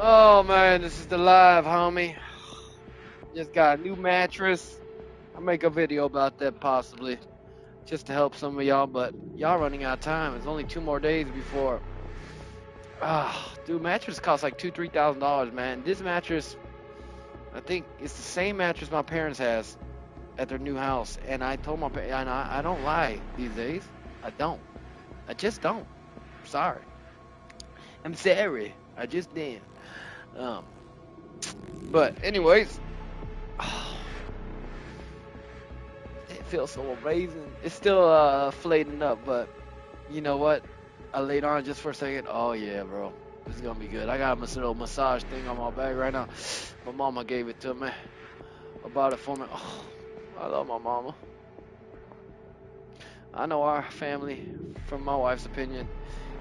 Oh man, this is the live, homie. Just got a new mattress. I'll make a video about that possibly, just to help some of y'all. But y'all running out of time. It's only 2 more days before. Dude, mattress costs like $2,000, $3,000, man. This mattress, I think it's the same mattress my parents has at their new house. And I told my parents, and I don't lie these days. I don't. I just don't. Sorry. I'm sorry. I just didn't. Um, but anyways. It feels so amazing. It's still flating up, but you know what? I laid on it just for a second. Oh yeah, bro, this is gonna be good. I got a little massage thing on my back right now. My mama gave it to me. I bought it for me. Oh, I love my mama. I know our family, from my wife's opinion,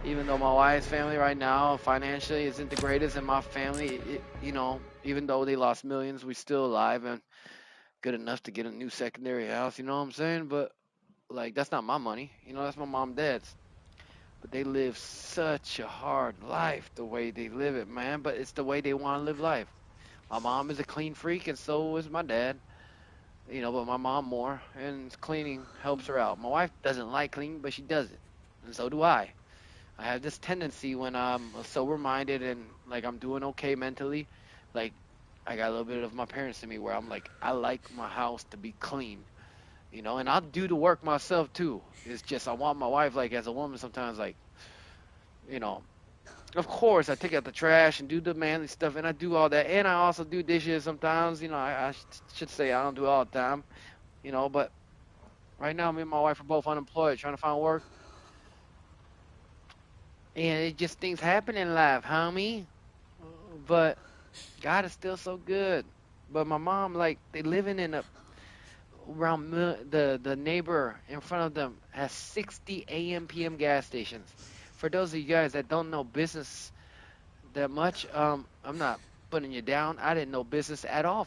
even though my wife's family right now financially isn't the greatest, and my family, even though they lost millions, we still alive and good enough to get a new secondary house. You know what I'm saying? But like that's not my money. That's my mom and dad's. But they live such a hard life the way they live it, man. But it's the way they want to live life. My mom is a clean freak, and so is my dad. But my mom more, and cleaning helps her out. My wife doesn't like cleaning, but she does it, and so do I. I have this tendency when I'm sober-minded and like I'm doing okay mentally, like I got a little bit of my parents in me where I'm like I like my house to be clean. And I'll do the work myself too. It's just I want my wife, like as a woman, sometimes like, you know, of course I take out the trash and do the manly stuff, and I do all that, and I also do dishes sometimes. I should say I don't do it all the time. But right now me and my wife are both unemployed, trying to find work, and it just things happen in life, homie. But God is still so good. But my mom, like, they living in a around the neighbor in front of them has 60 AM PM gas stations. For those of you guys that don't know business that much, I'm not putting you down. I didn't know business at all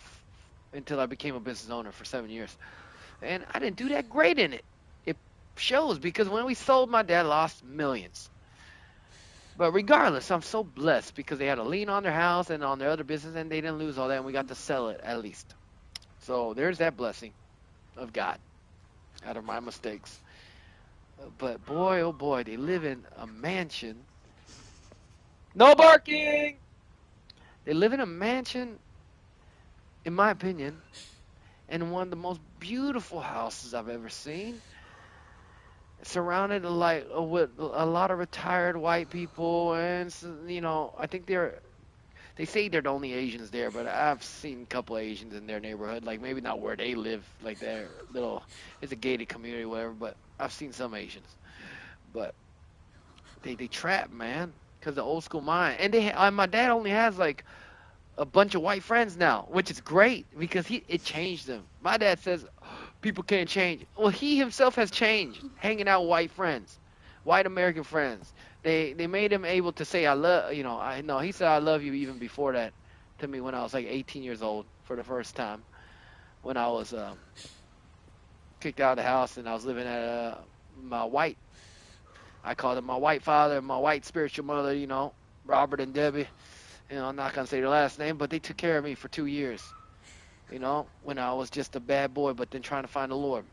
until I became a business owner for 7 years, and I didn't do that great in it. It shows because when we sold, my dad lost millions. But regardless, I'm so blessed because they had a lien on their house and on their other business, and they didn't lose all that, and we got to sell it at least. So there's that blessing of God out of my mistakes. But boy, oh boy, they live in a mansion. No barking! They live in a mansion, in my opinion, in one of the most beautiful houses I've ever seen. Surrounded like with a lot of retired white people, and I think they say they're the only Asians there, but I've seen a couple of Asians in their neighborhood. Like maybe not where they live, like their little, it's a gated community, or whatever. But I've seen some Asians. But they trap, man, because the old school mind. And my dad only has like a bunch of white friends now, which is great because it changed him. My dad says people can't change. Well, he himself has changed, hanging out with white friends, white American friends. They made him able to say I love. I know he said I love you even before that to me when I was like 18 years old for the first time when I was kicked out of the house and I was living at my white. I called him my white father and my white spiritual mother. Robert and Debbie. I'm not gonna say their last name, but they took care of me for 2 years. When I was just a bad boy, but then trying to find the Lord.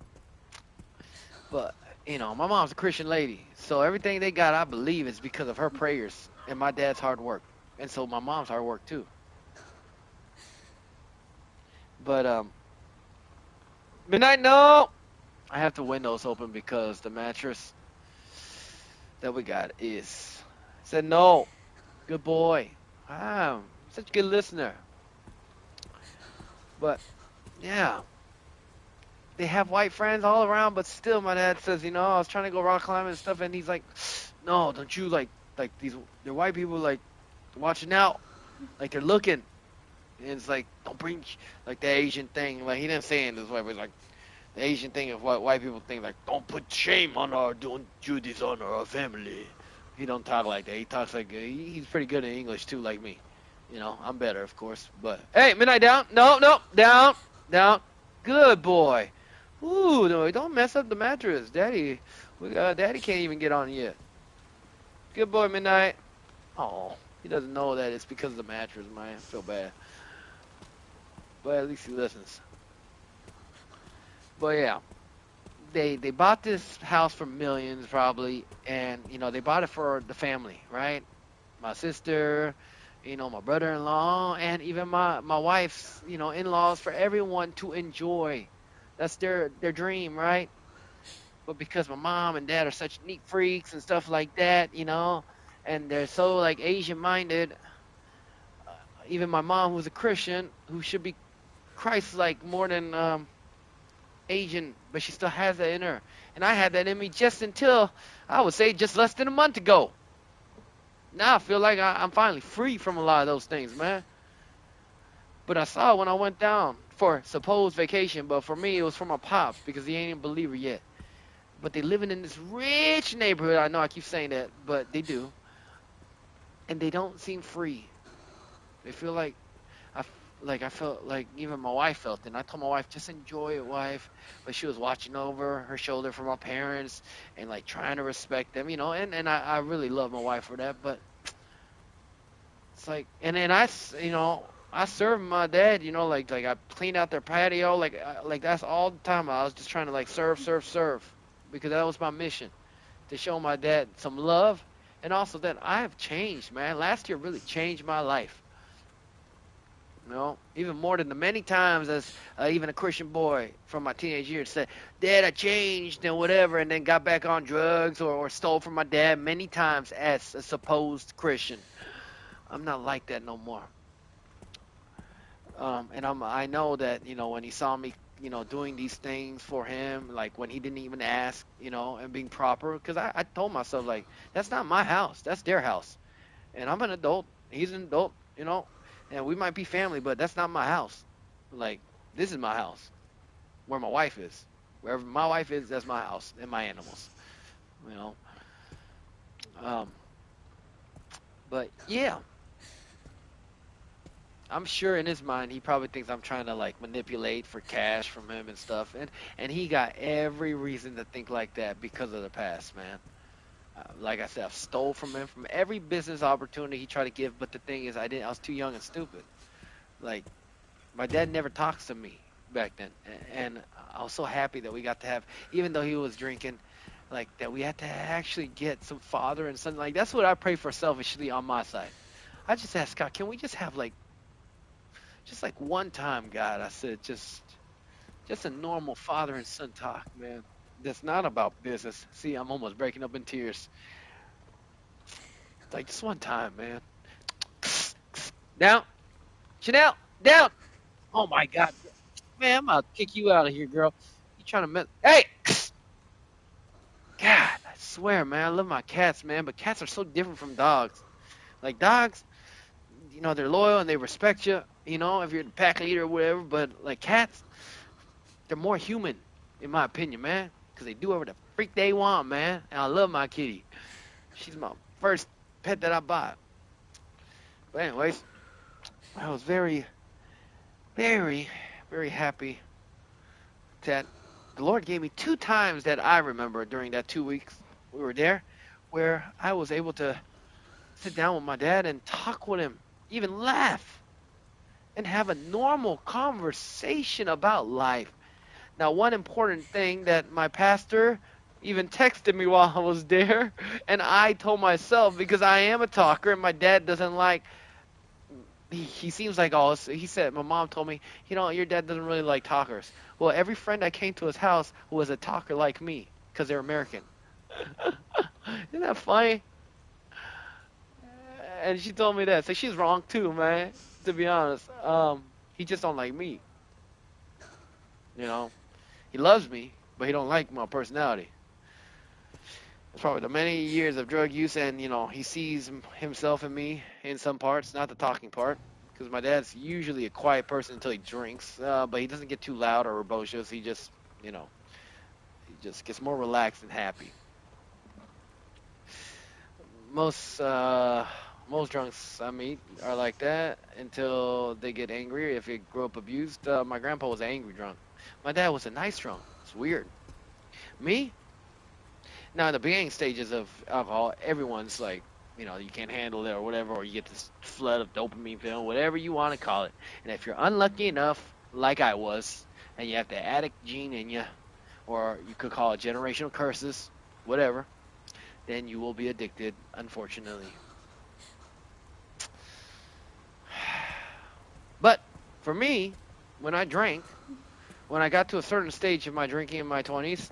But my mom's a Christian lady, so everything they got, I believe, is because of her prayers and my dad's hard work, and so my mom's hard work too. But midnight, no, I have the windows open because the mattress that we got is said no. Good boy. Wow, such a good listener. But yeah, they have white friends all around, but still, my dad says, I was trying to go rock climbing and stuff, and he's like, no, don't you like they're white people like watching out, like they're looking, and it's like don't bring like the Asian thing, like he didn't say it this way, but it's like the Asian thing of what white people think, like don't put shame on our, don't you dishonor our family. He don't talk like that. He talks like he's pretty good in English too, like me. I'm better, of course, but hey, midnight down, no, no, down, down, good boy. Ooh, no, don't mess up the mattress. Daddy can't even get on yet. Good boy, Midnight. Oh. He doesn't know that it's because of the mattress, man. I feel bad, but at least he listens. But yeah, they bought this house for millions probably, and they bought it for the family, right? My sister, my brother-in-law, and even my wife's, in-laws, for everyone to enjoy. That's their dream, right? But because my mom and dad are such neat freaks and stuff like that, and they're so like Asian minded, even my mom, who's a Christian, who should be Christ like more than Asian, but she still has that in her. And I had that in me just until, I would say, just less than a month ago. Now I feel like I'm finally free from a lot of those things, man. But I saw it when I went down for supposed vacation, but for me it was for my pops because he ain't a believer yet. But they living in this rich neighborhood. I know I keep saying that, but they do, and they don't seem free. They feel like I felt like even my wife felt it. And I told my wife, just enjoy it, wife. But she was watching over her shoulder for my parents and like trying to respect them, and I really love my wife for that. But it's like, and then I served my dad, like I cleaned out their patio, like that's all the time. I was just trying to like serve, serve, serve, because that was my mission, to show my dad some love, and also that I have changed, man. Last year really changed my life. Even more than the many times as even a Christian boy from my teenage years said, "Dad, I changed and whatever," and then got back on drugs or stole from my dad many times as a supposed Christian. I'm not like that no more. And I know that when he saw me doing these things for him, like when he didn't even ask, and being proper, because I told myself like that's not my house, that's their house, and I'm an adult, he's an adult, and we might be family, but that's not my house. Like, this is my house, where my wife is. Wherever my wife is, that's my house and my animals. You know. Um, but yeah, I'm sure in his mind he probably thinks I'm trying to like manipulate for cash from him and stuff, and he got every reason to think like that because of the past, man. Like I said, I've stole from him from every business opportunity he tried to give, but the thing is, I didn't. I was too young and stupid. Like, my dad never talks to me back then, and I was so happy that we got to have, even though he was drinking, like that we had to actually get some father and son. Like, that's what I pray for selfishly on my side. I just asked God, can we just have like just like one time, God? I said just a normal father and son talk, man. That's not about business. See, I'm almost breaking up in tears. Like, just one time, man. Down, Chanel, down. Oh my God, man, I'm gonna kick you out of here, girl. You trying to mess? Hey, God, I swear, man, I love my cats, man, but cats are so different from dogs. Like dogs, they're loyal and they respect you, if you're the pack leader or whatever. But like cats, they're more human, in my opinion, man, because they do whatever the freak they want, man. And I love my kitty. She's my first pet that I bought. But anyways, I was very, very, very happy that the Lord gave me two times that I remember during that 2 weeks we were there, where I was able to sit down with my dad and talk with him, even laugh, and have a normal conversation about life. Now, one important thing that my pastor even texted me while I was there, and I told myself, because I am a talker and my dad doesn't like, he seems like all, he said, my mom told me, your dad doesn't really like talkers. Well, every friend that came to his house was a talker like me, because they're American. Isn't that funny? And she told me that. So she's wrong too, man. To be honest, he just don't like me. You know, he loves me, but he don't like my personality. It's probably the many years of drug use, and he sees himself in me in some parts, not the talking part. Because my dad's usually a quiet person until he drinks, but he doesn't get too loud or rebellious. You know, he just gets more relaxed and happy. Most most drunks I meet are like that until they get angry. If they grow up abused, my grandpa was an angry drunk. My dad was a nice drunk. It's weird. Me? Now in the beginning stages of alcohol, everyone's like, you can't handle it or whatever, or you get this flood of dopamine film, whatever you want to call it. And if you're unlucky enough, like I was, and you have the addict gene in you, or you could call it generational curses, whatever, then you will be addicted, unfortunately. But for me, when I drank, when I got to a certain stage of my drinking in my 20s,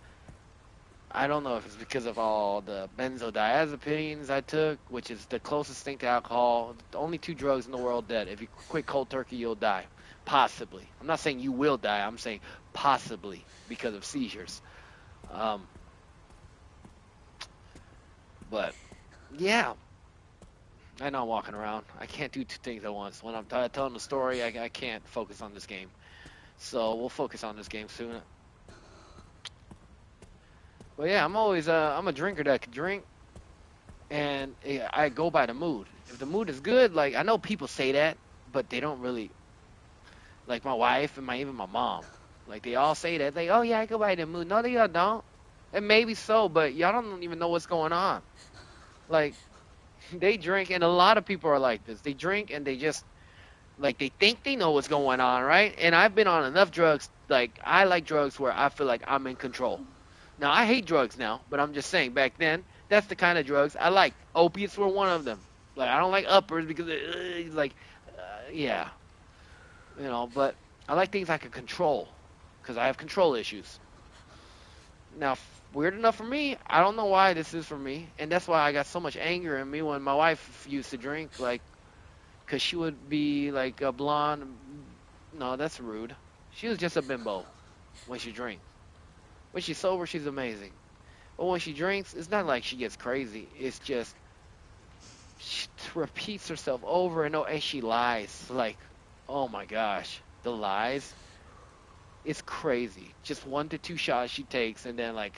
I don't know if it's because of all the benzodiazepines I took, which is the closest thing to alcohol. The only two drugs in the world that if you quit cold turkey, you'll die. Possibly. I'm not saying you will die. I'm saying possibly because of seizures. Um, but yeah, I know I'm walking around. I can't do two things at once. When I'm telling the story, I can't focus on this game. So we'll focus on this game soon. But yeah, I'm a drinker that can drink, and I go by the mood. If the mood is good, like I know people say that, but they don't really like my wife and my even my mom. Like they all say that, like, oh yeah, I go by the mood. No, they all don't. And maybe so, but y'all don't even know what's going on. Like they drink, and a lot of people are like this. They drink and they just like they think they know what's going on, right? And I've been on enough drugs. Like I like drugs where I feel like I'm in control. Now I hate drugs now, but I'm just saying back then that's the kind of drugs I like. Opiates were one of them. Like I don't like uppers because like yeah, But I like things I can control because I have control issues. Now, weird enough for me, I don't know why this is for me, and that's why I got so much anger in me when my wife used to drink, like, because she would be like a blonde. No, that's rude. She was just a bimbo when she drinks. When she's sober, she's amazing. But when she drinks, it's not like she gets crazy. It's just she repeats herself over and over, and she lies. Like, oh my gosh, the lies. It's crazy. Just 1 to 2 shots she takes, and then like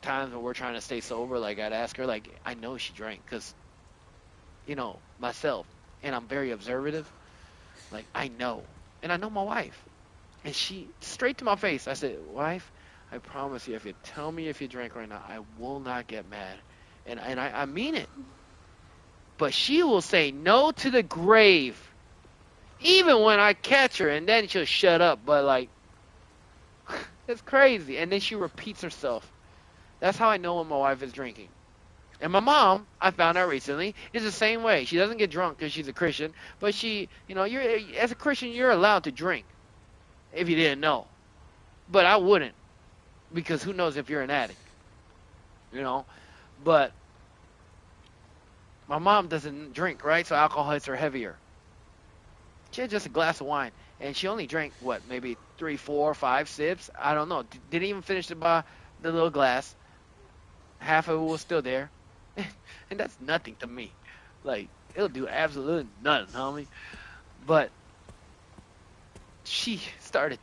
times when we're trying to stay sober, like I'd ask her, like I know she drank, cause myself, and I'm very observative. Like I know, and I know my wife, and she straight to my face. I said, wife, I promise you, if you tell me if you drank right now, I will not get mad, and I mean it. But she will say no to the grave, even when I catch her, and then she'll shut up. But like, it's crazy. And then she repeats herself. That's how I know when my wife is drinking. And my mom, I found out recently, is the same way. She doesn't get drunk because she's a Christian, but you're as a Christian, you're allowed to drink if you didn't know. But I wouldn't because who knows if you're an addict, you know. But my mom doesn't drink, right? So alcohol hits her heavier. She had just a glass of wine, and she only drank what, maybe 3, 4, 5 sips. I don't know. Didn't even finish the little glass. Half of it was still there, and that's nothing to me. Like it'll do absolutely nothing, homie. But she started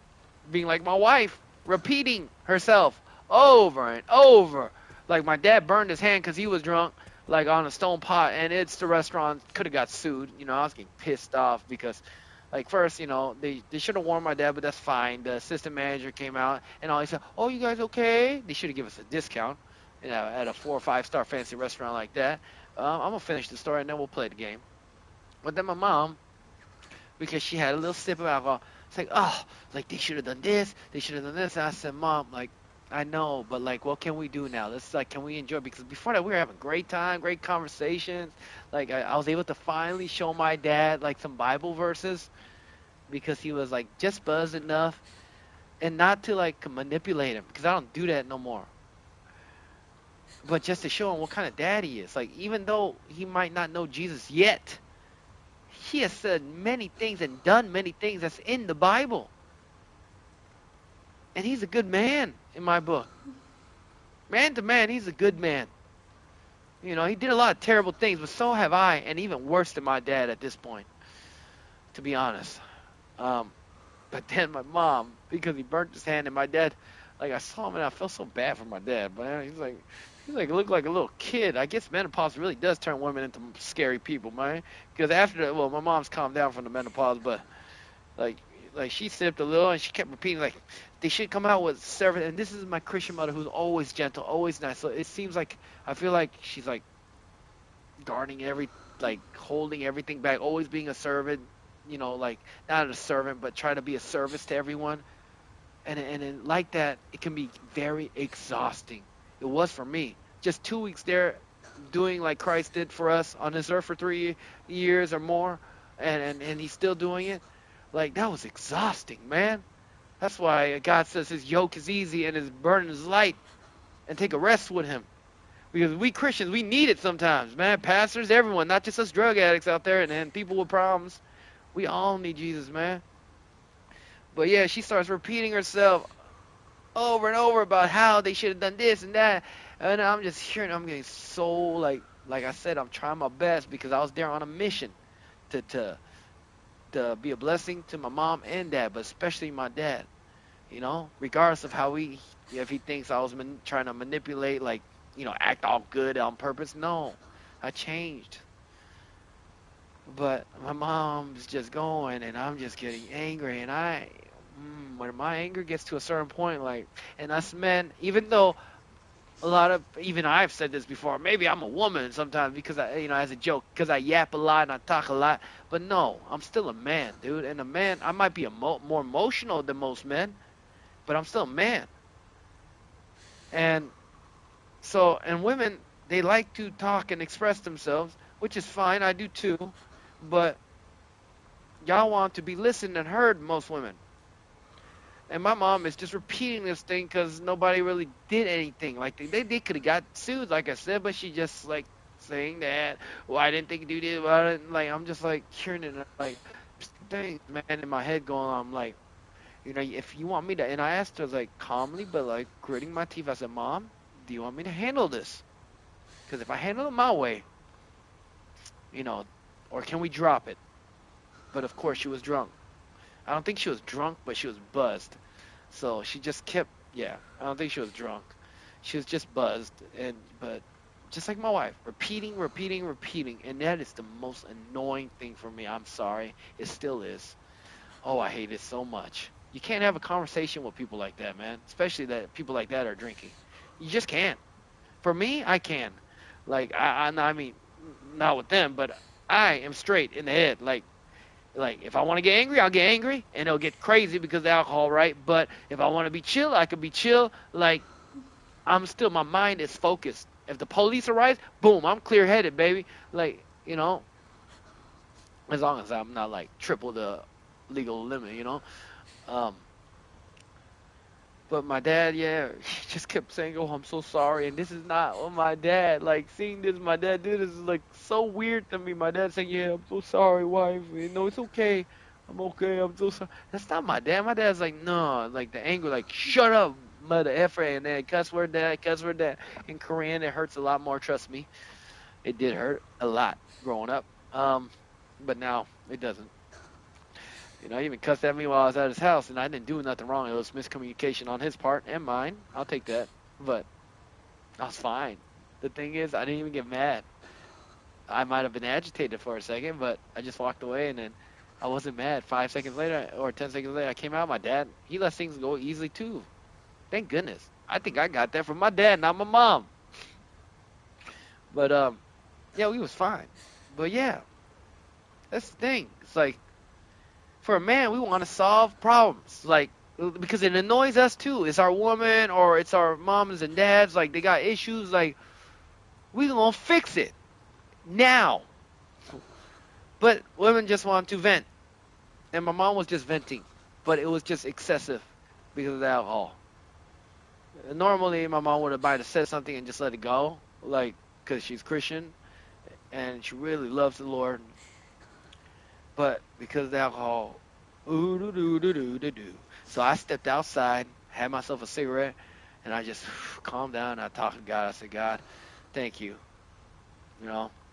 being like my wife, repeating herself over and over. Like my dad burned his hand because he was drunk, like on a stone pot, and it's the restaurant could have got sued. I was getting pissed off because, like, first, they should have warned my dad, but that's fine. The assistant manager came out and all he said, "Oh, you guys okay?" They should have given us a discount, at a 4 or 5 star fancy restaurant like that. I'm gonna finish the story and then we'll play the game. But then my mom, because she had a little sip of alcohol, it's like, oh, like they should have done this, they should have done this. And I said, Mom, like, I know, but like, what can we do now? Let's like, can we enjoy? Because before that, we were having great time, great conversations. Like, I was able to finally show my dad like some Bible verses because he was like just buzzed enough, and not to like manipulate him because I don't do that no more. But just to show him what kind of dad he is. Like, even though he might not know Jesus yet, he has said many things and done many things that's in the Bible. And he's a good man in my book. Man to man, he's a good man. He did a lot of terrible things, but so have I, and even worse than my dad at this point, to be honest. But then my mom, because he burnt his hand, and my dad, like I saw him and I felt so bad for my dad, but he's like looked like a little kid. I guess menopause really does turn women into scary people, man. Because after that, well, my mom's calmed down from the menopause, but like she sipped a little and she kept repeating like they should come out with service. And this is my Christian mother who's always gentle, always nice. So it seems like I feel like she's like guarding like holding everything back, always being a servant, like not a servant, but trying to be a service to everyone. And like that, it can be very exhausting. It was for me. Just 2 weeks there, doing like Christ did for us on this earth for 3 years or more, and he's still doing it. Like that was exhausting, man. That's why God says His yoke is easy and His burden is light, and take a rest with Him. Because we Christians, we need it sometimes, man. Pastors, everyone, not just us drug addicts out there and people with problems. We all need Jesus, man. But yeah, she starts repeating herself over and over about how they should have done this and that. And I'm just hearing, I'm getting so like I said, I'm trying my best because I was there on a mission to to be a blessing to my mom and dad, but especially my dad. Regardless of how if he thinks I was trying to manipulate, like, act all good on purpose. No, I changed. But my mom's just going, and I'm just getting angry, and when my anger gets to a certain point, like, and us men, even though even I've said this before, maybe I'm a woman sometimes because as a joke, because I yap a lot and I talk a lot, but no, I'm still a man, dude, and a man, I might be more emotional than most men, but I'm still a man. And so, and women, they like to talk and express themselves, which is fine, I do too, but y'all want to be listened and heard, most women. And my mom is just repeating this thing because nobody really did anything. Like, they could have got sued, like I said, but she just, like, saying that, well, I didn't think you do this, like, I'm just, like, hearing it, like, things, man, in my head going on. I'm like, if you want me to, and I asked her, like, calmly, but, like, gritting my teeth, I said, Mom, do you want me to handle this? Because if I handle it my way, or can we drop it? But, of course, she was drunk. I don't think she was drunk, but she was buzzed. So she just kept, yeah, I don't think she was drunk. She was just buzzed, but just like my wife, repeating, and that is the most annoying thing for me. I'm sorry. It still is. Oh, I hate it so much. You can't have a conversation with people like that, man, especially that people like that are drinking. You just can't. For me, I can. Like, I mean, not with them, but I am straight in the head. Like, if I want to get angry, I'll get angry, and it'll get crazy because of the alcohol, right? But if I want to be chill, I can be chill. Like, my mind is focused. If the police arrive, boom, I'm clear-headed, baby. Like, as long as I'm not, like, triple the legal limit, Um, But my dad, yeah, he just kept saying, "Oh, I'm so sorry," and this is not my dad. Like, seeing this, my dad do this is like so weird to me. My dad saying, "Yeah, I'm so sorry, wife. It's okay. I'm okay. I'm so sorry." That's not my dad. My dad's like, no, like the anger, like, "Shut up, mother effer," and then cuss word that, cuss word that. In Korean, it hurts a lot more. Trust me, it did hurt a lot growing up. But now it doesn't. He even cussed at me while I was at his house, and I didn't do nothing wrong. It was miscommunication on his part and mine. I'll take that. But I was fine. The thing is, I didn't even get mad. I might have been agitated for a second, but I just walked away, and then I wasn't mad. 5 seconds later, or 10 seconds later, I came out. My dad, he lets things go easily, too. Thank goodness. I think I got that from my dad, not my mom. But, yeah, we was fine. But, yeah, that's the thing. It's like, for a man, we want to solve problems, like, because it annoys us too. It's our woman or it's our moms and dads, like, they got issues, like, we gonna fix it now. But women just want to vent, and my mom was just venting, but it was just excessive because of the alcohol. Normally, my mom would have might have said something and just let it go, like, because she's Christian and she really loves the Lord. But because of the alcohol, so I stepped outside, had myself a cigarette, and I just calmed down. I talked to God. I said, God, thank you.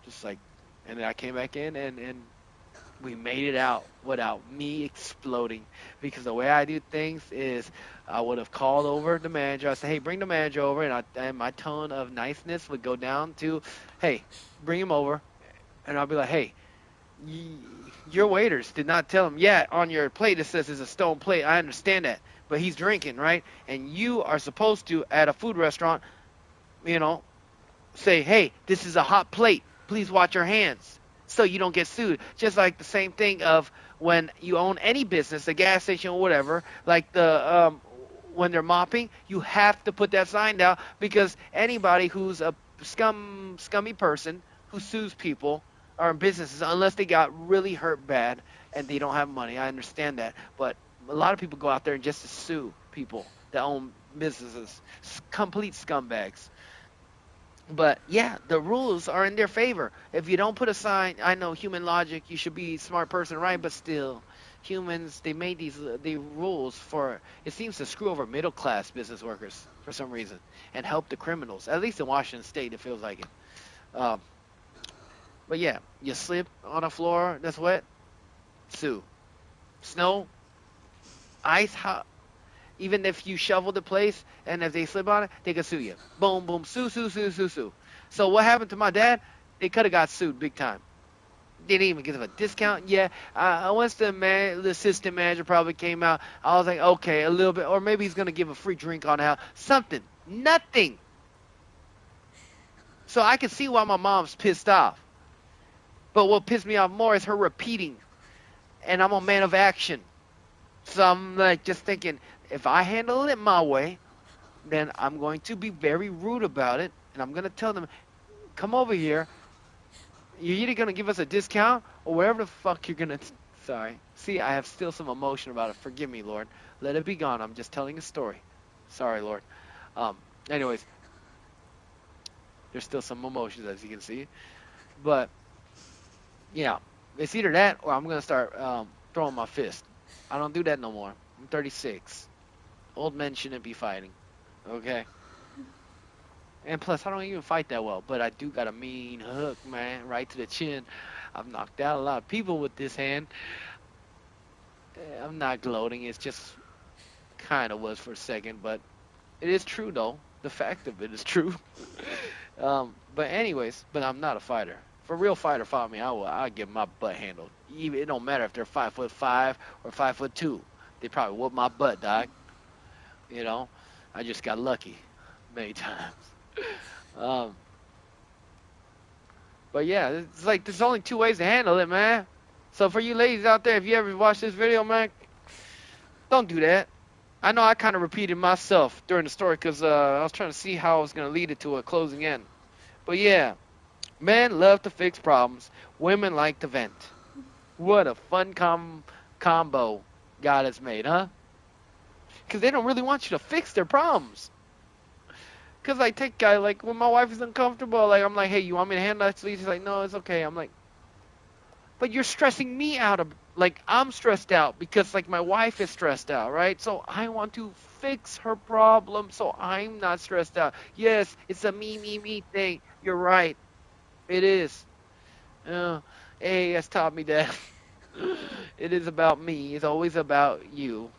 Just like, and then I came back in, and we made it out without me exploding. Because the way I do things is I would have called over the manager. I said, hey, bring the manager over, and my tone of niceness would go down to, hey, bring him over. And I'll be like, hey, your waiters did not tell him, yeah, on your plate it says it's a stone plate. I understand that. But he's drinking, right? And you are supposed to, at a food restaurant, say, hey, this is a hot plate. Please watch your hands so you don't get sued. Just like the same thing of when you own any business, a gas station or whatever, like when they're mopping, you have to put that sign down because anybody who's a scummy person who sues people or businesses, unless they got really hurt bad and they don't have money, I understand that, but a lot of people go out there and just to sue people that own businesses, complete scumbags. But yeah, the rules are in their favor. If you don't put a sign, I know human logic, you should be a smart person, right? But still, humans, they made the rules for, it seems to screw over middle class business workers for some reason and help the criminals. At least in Washington State, it feels like it. Um, but yeah, you slip on a floor that's wet, sue. Snow, ice, hot. Even if you shovel the place and if they slip on it, they could sue you. Boom, boom, sue, sue, sue, sue, sue. So what happened to my dad? They could have got sued big time. They didn't even give him a discount. Yeah, once the assistant manager probably came out, I was like, okay, a little bit, or maybe he's gonna give a free drink on out, something, nothing. So I can see why my mom's pissed off. But what pissed me off more is her repeating, and I'm a man of action. So I'm like just thinking, if I handle it my way, then I'm going to be very rude about it, and I'm going to tell them, come over here. You're either going to give us a discount or whatever the fuck you're going to. Sorry. See, I have still some emotion about it. Forgive me, Lord. Let it be gone. I'm just telling a story. Sorry, Lord. Um. Anyways, there's still some emotions, as you can see. But, yeah, it's either that or I'm going to start throwing my fist. I don't do that no more. I'm 36. Old men shouldn't be fighting. Okay? And plus, I don't even fight that well, but I do got a mean hook, man, right to the chin. I've knocked out a lot of people with this hand. I'm not gloating. It's just kind of was for a second, but it is true, though. The fact of it is true. But anyways, but I'm not a fighter. If a real fighter fought me, I'll get my butt handled. Even it don't matter if they're 5'5" or 5'2". They probably whoop my butt, dog. You know, I just got lucky many times. Um, but yeah, it's like there's only two ways to handle it, man. So for you ladies out there, if you ever watch this video, man, don't do that. I know I kind of repeated myself during the story because I was trying to see how I was going to lead it to a closing end. But yeah, men love to fix problems. Women like to vent. What a fun combo God has made, huh? Because they don't really want you to fix their problems. Because I take guy like when my wife is uncomfortable, like I'm like, hey, you want me to handle that? She's like, no, it's okay. I'm like, but you're stressing me out. Like I'm stressed out because like my wife is stressed out, right? So I want to fix her problem so I'm not stressed out. Yes, it's a me thing. You're right. It is. Uh, A has taught me that. It is about me. It's always about you.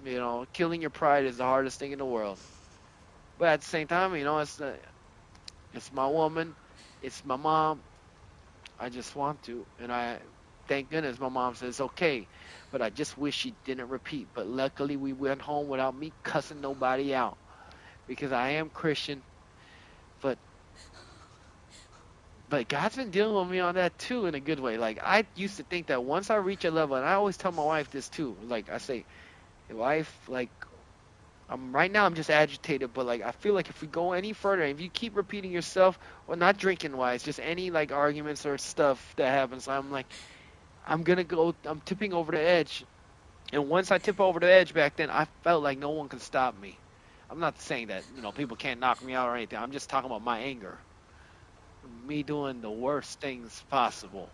You know, killing your pride is the hardest thing in the world. But at the same time, you know, it's my woman, it's my mom. I just want to, and I thank goodness my mom says okay. But I just wish she didn't repeat. But luckily, we went home without me cussing nobody out because I am Christian. But God's been dealing with me on that too in a good way. Like I used to think that once I reach a level, and I always tell my wife this too. Like I say, wife, like right now I'm just agitated, but like I feel like if we go any further, if you keep repeating yourself, well, not drinking wise, just any like arguments or stuff that happens, I'm like, I'm tipping over the edge. And once I tip over the edge back then, I felt like no one could stop me. I'm not saying that, people can't knock me out or anything. I'm just talking about my anger. Me doing the worst things possible.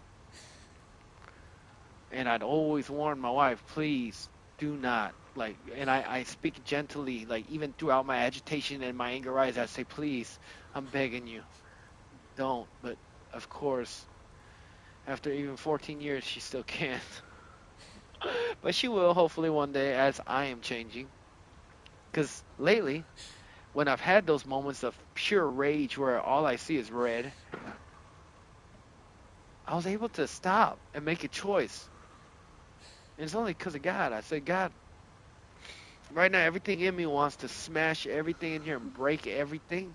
And I'd always warn my wife, please do not. Like, and I speak gently, like even throughout my agitation and my anger rise, I say, please, I'm begging you, don't. But of course, after even 14 years, she still can't. But she will, hopefully one day, as I am changing. Because lately, when I've had those moments of pure rage where all I see is red, I was able to stop and make a choice. And it's only because of God. I said, God, right now everything in me wants to smash everything in here and break everything,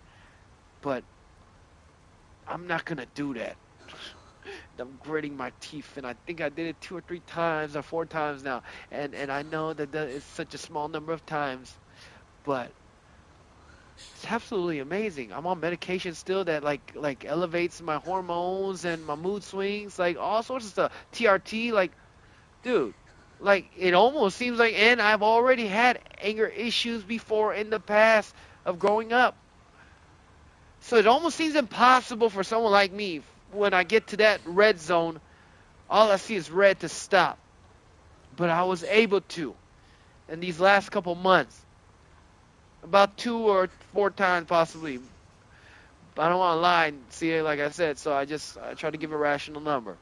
but I'm not going to do that. I'm gritting my teeth, and I think I did it 2 or 3 times or 4 times now. And I know that it's such a small number of times, but it's absolutely amazing. I'm on medication still that like elevates my hormones and my mood swings, like all sorts of stuff. TRT, like dude, like it almost seems like, and I've already had anger issues before in the past of growing up. So it almost seems impossible for someone like me when I get to that red zone, all I see is red to stop. But I was able to in these last couple months, about 2 or 4 times possibly. I don't want to lie and see it like I said, so I try to give a rational number.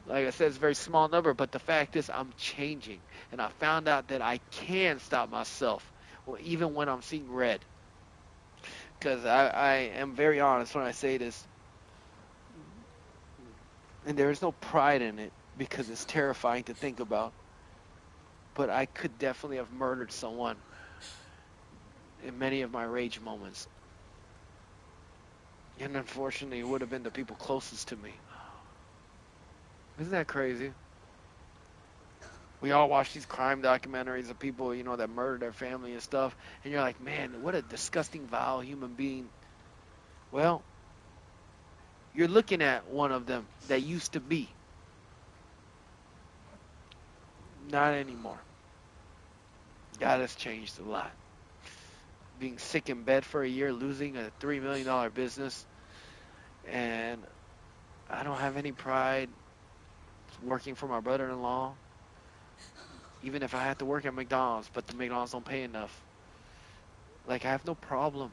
Like I said, it's a very small number, but the fact is I'm changing. And I found out that I can stop myself, well, even when I'm seeing red. Because I am very honest when I say this. And there is no pride in it because it's terrifying to think about. But I could definitely have murdered someone in many of my rage moments. And unfortunately, it would have been the people closest to me. Isn't that crazy? We all watch these crime documentaries of people, that murder their family and stuff. And you're like, man, what a disgusting, vile human being. Well, you're looking at one of them that used to be. Not anymore. God has changed a lot. Being sick in bed for a year, losing a $3 million business, and I don't have any pride working for my brother-in-law, even if I had to work at McDonald's, but the McDonald's don't pay enough. Like, I have no problem.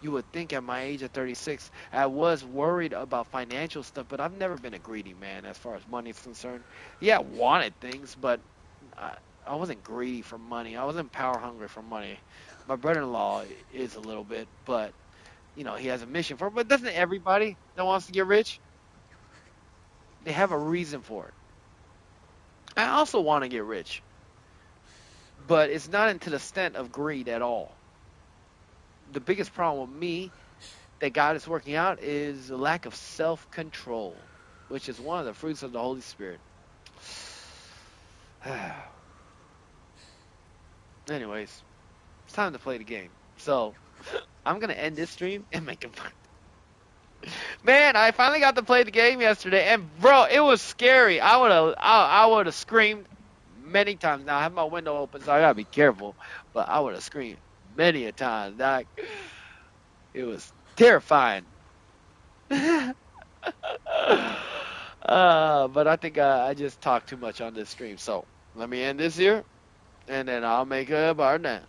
You would think at my age of 36, I was worried about financial stuff, but I've never been a greedy man as far as money is concerned. Yeah, I wanted things, but I wasn't greedy for money. I wasn't power hungry for money. My brother-in-law is a little bit, but he has a mission for it. But doesn't everybody that wants to get rich, they have a reason for it? I also want to get rich, but it's not into the extent of greed at all. The biggest problem with me that God is working out is a lack of self-control, which is one of the fruits of the Holy Spirit. Anyways, it's time to play the game. So, I'm going to end this stream and make it fun. Man, I finally got to play the game yesterday, and bro, it was scary. I would have screamed many times. Now I have my window open, so I gotta be careful. But I would have screamed many a time. Like, it was terrifying. But I think I just talked too much on this stream. So let me end this here, and then I'll make a bar now.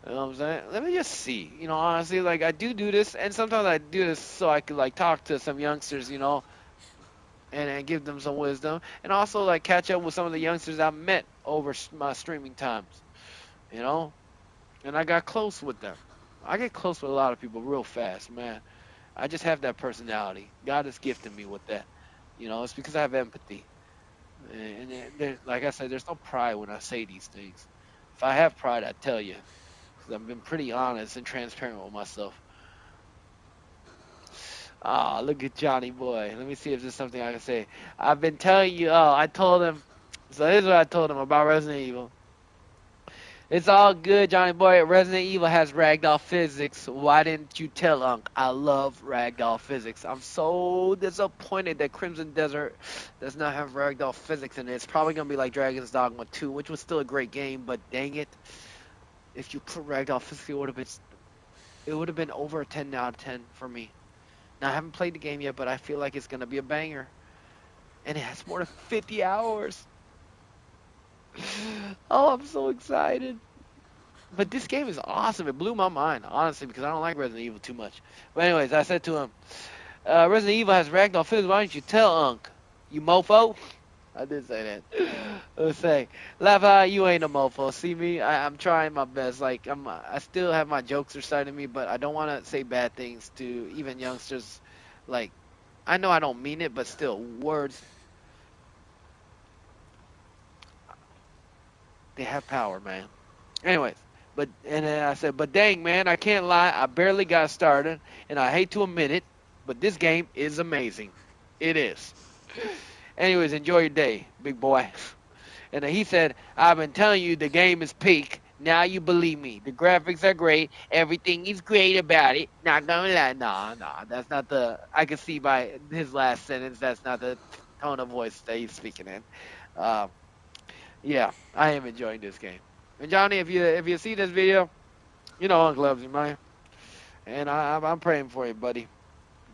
You know what I'm saying? Let me just see. Honestly, like I do this, and sometimes I do this so I could like talk to some youngsters, and give them some wisdom, and also like catch up with some of the youngsters I met over my streaming times, you know. And I got close with them. I get close with a lot of people real fast, man. I just have that personality. God has gifted me with that. It's because I have empathy. And like I said, there's no pride when I say these things. If I have pride, I tell you. 'Cause I've been pretty honest and transparent with myself. Oh, look at Johnny boy. Let me see if there's something I can say. I've been telling you. Oh, I told him. So here's what I told him about Resident Evil. It's all good, Johnny boy. Resident Evil has ragdoll physics. Why didn't you tell Unc? I love ragdoll physics. I'm so disappointed that Crimson Desert does not have ragdoll physics in it. It's probably going to be like Dragon's Dogma 2, which was still a great game, but dang it. If you put ragdoll physics, it would have been over a 10 out of 10 for me. Now, I haven't played the game yet, but I feel like it's going to be a banger. And it has more than 50 hours. Oh, I'm so excited. But this game is awesome. It blew my mind, honestly, because I don't like Resident Evil too much. But anyways, I said to him, Resident Evil has ragdoll physics. Why don't you tell Unc? You mofo? I did say that. Let's say, laugh out, you ain't a mofo. See me? I'm trying my best. Like, I still have my jokes inside of me, but I don't want to say bad things to even youngsters. Like, I know I don't mean it, but still, words, they have power, man. Anyways, and then I said, but dang, man, I can't lie. I barely got started, and I hate to admit it, but this game is amazing. It is. Anyways, enjoy your day, big boy. And then he said, I've been telling you the game is peak. Now you believe me. The graphics are great. Everything is great about it. Not gonna lie. No, that's not the. I can see by his last sentence, that's not the tone of voice that he's speaking in. Um, yeah, I am enjoying this game. And Johnny, if you see this video, you know Uncle loves you, man. And I'm praying for you, buddy.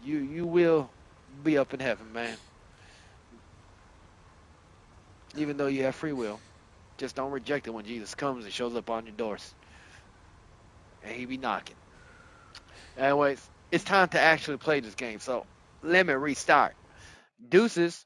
You will be up in heaven, man. Even though you have free will, just don't reject it when Jesus comes and shows up on your doors, and he be knocking. Anyways, it's time to actually play this game. So let me restart. Deuces.